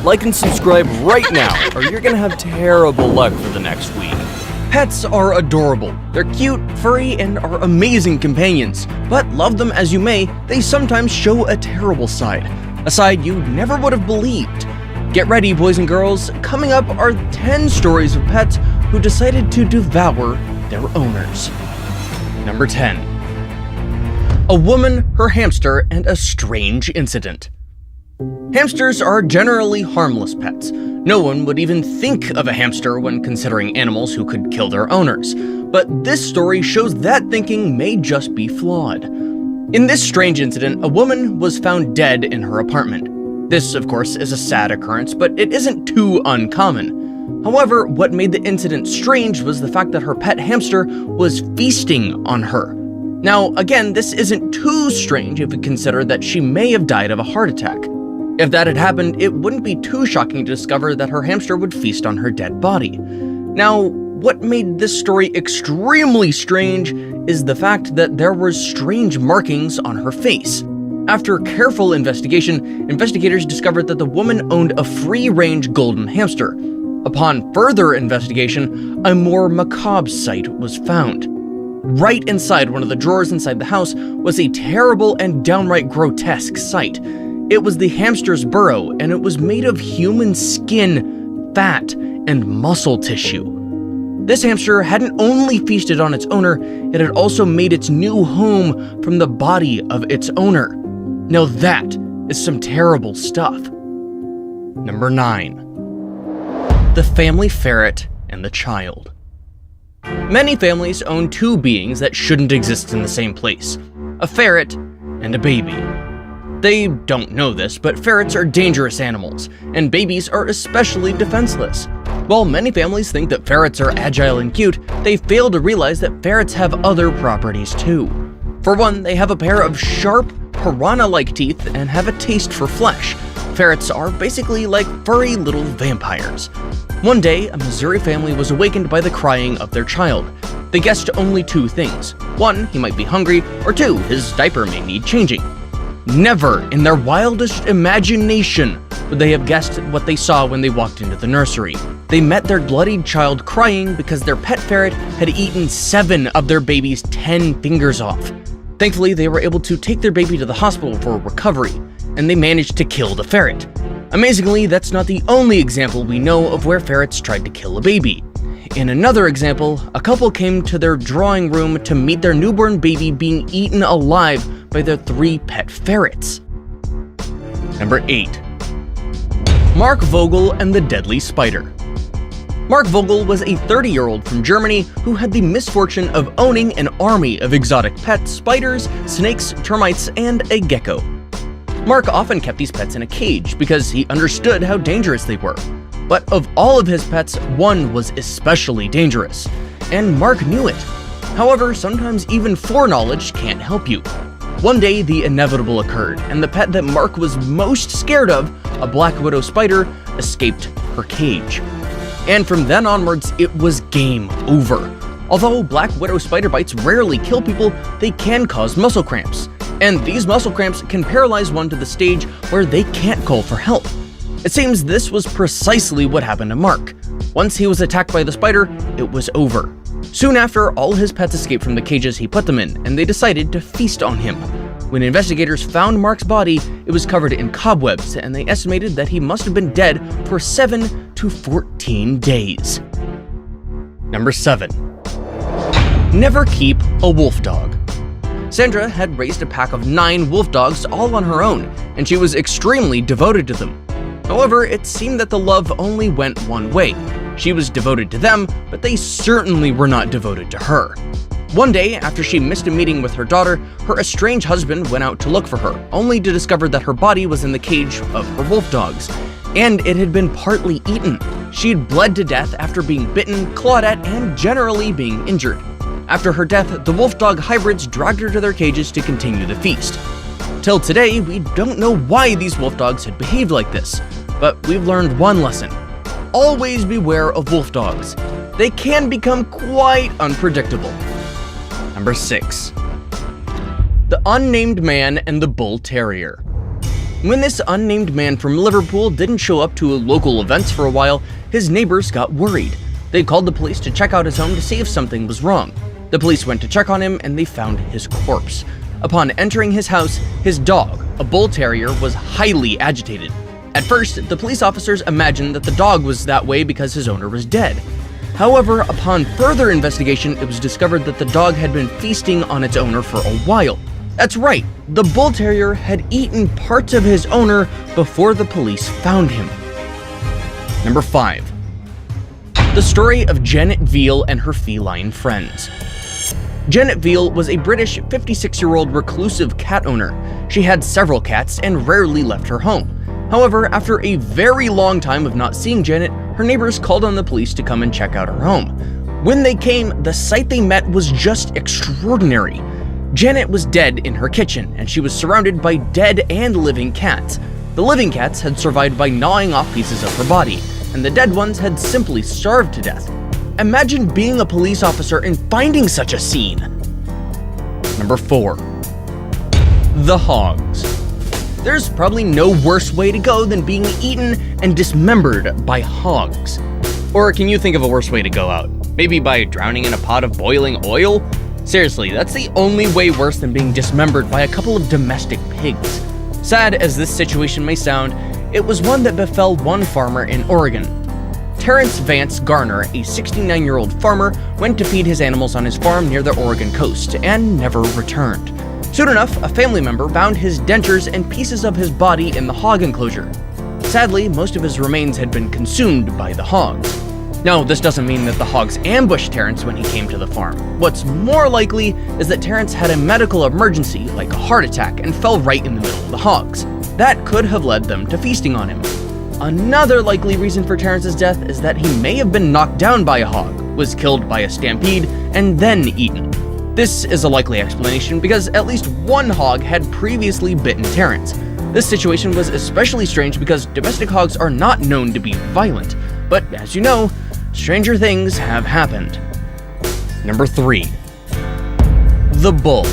Like and subscribe right now, or you're gonna have terrible luck for the next week. Pets are adorable. They're cute, furry, and are amazing companions. But love them as you may, they sometimes show a terrible side. A side you never would have believed. Get ready, boys and girls. Coming up are 10 stories of pets who decided to devour their owners. Number 10. A woman, her hamster, and a strange incident. Hamsters are generally harmless pets. No one would even think of a hamster when considering animals who could kill their owners. But this story shows that thinking may just be flawed. In this strange incident, a woman was found dead in her apartment. This, of course, is a sad occurrence, but it isn't too uncommon. However, what made the incident strange was the fact that her pet hamster was feasting on her. Now, again, this isn't too strange if we consider that she may have died of a heart attack. If that had happened, it wouldn't be too shocking to discover that her hamster would feast on her dead body. Now, what made this story extremely strange is the fact that there were strange markings on her face. After careful investigation, investigators discovered that the woman owned a free-range golden hamster. Upon further investigation, a more macabre sight was found. Right inside one of the drawers inside the house was a terrible and downright grotesque sight. It was the hamster's burrow, and it was made of human skin, fat, and muscle tissue. This hamster hadn't only feasted on its owner, it had also made its new home from the body of its owner. Now that is some terrible stuff. Number 9. The family ferret and the child. Many families own two beings that shouldn't exist in the same place: a ferret and a baby. They don't know this, but ferrets are dangerous animals, and babies are especially defenseless. While many families think that ferrets are agile and cute, they fail to realize that ferrets have other properties too. For one, they have a pair of sharp, piranha-like teeth and have a taste for flesh. Ferrets are basically like furry little vampires. One day, a Missouri family was awakened by the crying of their child. They guessed only two things. One, he might be hungry, or two, his diaper may need changing. Never in their wildest imagination would they have guessed what they saw when they walked into the nursery. They met their bloodied child crying because their pet ferret had eaten 7 of their baby's 10 fingers off. Thankfully, they were able to take their baby to the hospital for recovery, and they managed to kill the ferret. Amazingly, that's not the only example we know of where ferrets tried to kill a baby. In another example, a couple came to their drawing room to meet their newborn baby being eaten alive by their 3 pet ferrets. Number 8. Mark Vogel and the Deadly Spider. Mark Vogel was a 30-year-old from Germany who had the misfortune of owning an army of exotic pets, spiders, snakes, termites, and a gecko. Mark often kept these pets in a cage because he understood how dangerous they were. But of all of his pets, one was especially dangerous, and Mark knew it. However, sometimes even foreknowledge can't help you. One day, the inevitable occurred, and the pet that Mark was most scared of, a black widow spider, escaped her cage. And from then onwards, it was game over. Although black widow spider bites rarely kill people, they can cause muscle cramps. And these muscle cramps can paralyze one to the stage where they can't call for help. It seems this was precisely what happened to Mark. Once he was attacked by the spider, it was over. Soon after, all his pets escaped from the cages he put them in, and they decided to feast on him. When investigators found Mark's body, it was covered in cobwebs, and they estimated that he must have been dead for 7 to 14 days. Number 7. Never keep a wolf dog. Sandra had raised a pack of 9 wolf dogs all on her own, and she was extremely devoted to them. However, it seemed that the love only went one way. She was devoted to them, but they certainly were not devoted to her. One day, after she missed a meeting with her daughter, her estranged husband went out to look for her, only to discover that her body was in the cage of her wolf dogs, and it had been partly eaten. She had bled to death after being bitten, clawed at, and generally being injured. After her death, the wolf dog hybrids dragged her to their cages to continue the feast. Till today, we don't know why these wolf dogs had behaved like this, but we've learned one lesson. Always beware of wolf dogs. They can become quite unpredictable. Number 6. The Unnamed Man and the Bull Terrier. When this unnamed man from Liverpool didn't show up to local events for a while, his neighbors got worried. They called the police to check out his home to see if something was wrong. The police went to check on him and they found his corpse. Upon entering his house, his dog, a bull terrier, was highly agitated. At first, the police officers imagined that the dog was that way because his owner was dead. However, upon further investigation, it was discovered that the dog had been feasting on its owner for a while. That's right, the bull terrier had eaten parts of his owner before the police found him. Number 5. The story of Janet Veal and her feline friends. Janet Veal was a British 56-year-old reclusive cat owner. She had several cats and rarely left her home. However, after a very long time of not seeing Janet, her neighbors called on the police to come and check out her home. When they came, the sight they met was just extraordinary. Janet was dead in her kitchen, and she was surrounded by dead and living cats. The living cats had survived by gnawing off pieces of her body, and the dead ones had simply starved to death. Imagine being a police officer and finding such a scene. Number 4. The hogs. There's probably no worse way to go than being eaten and dismembered by hogs. Or can you think of a worse way to go out? Maybe by drowning in a pot of boiling oil? Seriously, that's the only way worse than being dismembered by a couple of domestic pigs. Sad as this situation may sound, it was one that befell one farmer in Oregon. Terrence Vance Garner, a 69-year-old farmer, went to feed his animals on his farm near the Oregon coast and never returned. Soon enough, a family member found his dentures and pieces of his body in the hog enclosure. Sadly, most of his remains had been consumed by the hogs. Now, this doesn't mean that the hogs ambushed Terrence when he came to the farm. What's more likely is that Terrence had a medical emergency, like a heart attack, and fell right in the middle of the hogs. That could have led them to feasting on him. Another likely reason for Terrence's death is that he may have been knocked down by a hog, was killed by a stampede, and then eaten. This is a likely explanation because at least one hog had previously bitten Terrence. This situation was especially strange because domestic hogs are not known to be violent, but as you know, stranger things have happened. Number 3. The bull.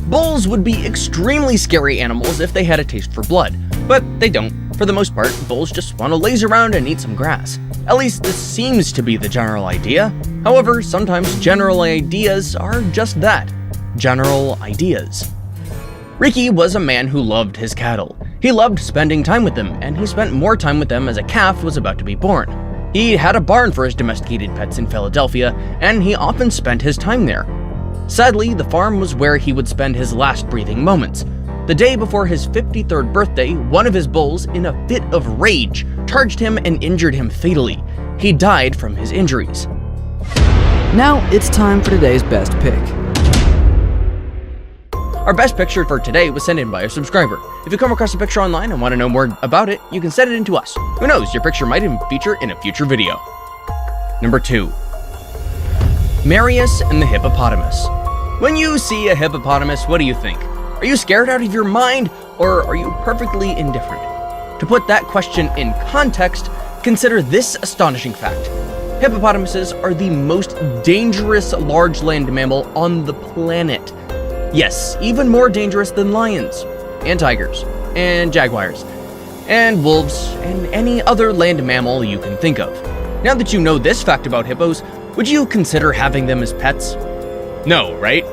Bulls would be extremely scary animals if they had a taste for blood, but they don't. For the most part, bulls just want to laze around and eat some grass. At least this seems to be the general idea. However, sometimes general ideas are just that, general ideas. Ricky was a man who loved his cattle. He loved spending time with them, and he spent more time with them as a calf was about to be born. He had a barn for his domesticated pets in Philadelphia, and he often spent his time there. Sadly, the farm was where he would spend his last breathing moments. The day before his 53rd birthday, one of his bulls, in a fit of rage, charged him and injured him fatally. He died from his injuries. Now it's time for today's best pick. Our best picture for today was sent in by a subscriber. If you come across a picture online and want to know more about it, you can send it in to us. Who knows, your picture might even feature in a future video. Number 2. Marius and the hippopotamus. When you see a hippopotamus, what do you think? Are you scared out of your mind, or are you perfectly indifferent? To put that question in context, consider this astonishing fact. Hippopotamuses are the most dangerous large land mammal on the planet. Yes, even more dangerous than lions, and tigers, and jaguars, and wolves, and any other land mammal you can think of. Now that you know this fact about hippos, would you consider having them as pets? No, right?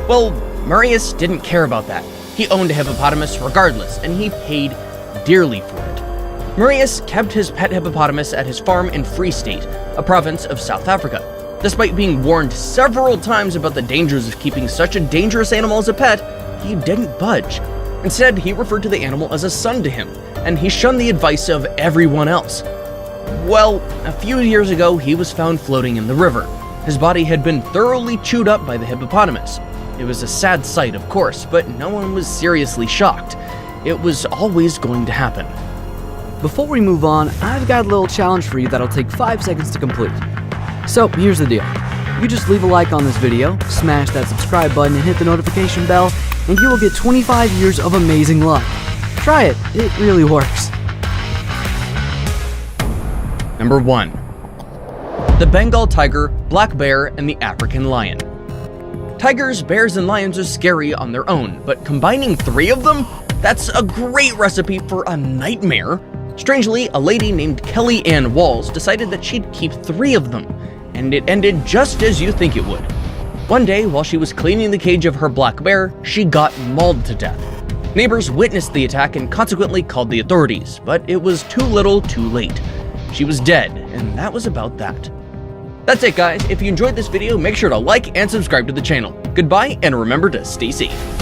Well, Marius didn't care about that. He owned a hippopotamus regardless, and he paid dearly for it. Marius kept his pet hippopotamus at his farm in Free State, a province of South Africa. Despite being warned several times about the dangers of keeping such a dangerous animal as a pet, he didn't budge. Instead, he referred to the animal as a son to him, and he shunned the advice of everyone else. Well, a few years ago, he was found floating in the river. His body had been thoroughly chewed up by the hippopotamus. It was a sad sight, of course, but no one was seriously shocked. It was always going to happen. Before we move on, I've got a little challenge for you that'll take 5 seconds to complete. So here's the deal. You just leave a like on this video, smash that subscribe button and hit the notification bell, and you will get 25 years of amazing luck. Try it, it really works. Number 1. The Bengal tiger, black bear, and the African lion. Tigers, bears, and lions are scary on their own, but combining 3 of them? That's a great recipe for a nightmare. Strangely, a lady named Kelly Ann Walls decided that she'd keep 3 of them, and it ended just as you think it would. One day, while she was cleaning the cage of her black bear, she got mauled to death. Neighbors witnessed the attack and consequently called the authorities, but it was too little, too late. She was dead, and that was about that. That's it, guys. If you enjoyed this video, make sure to like and subscribe to the channel. Goodbye, and remember to stay safe.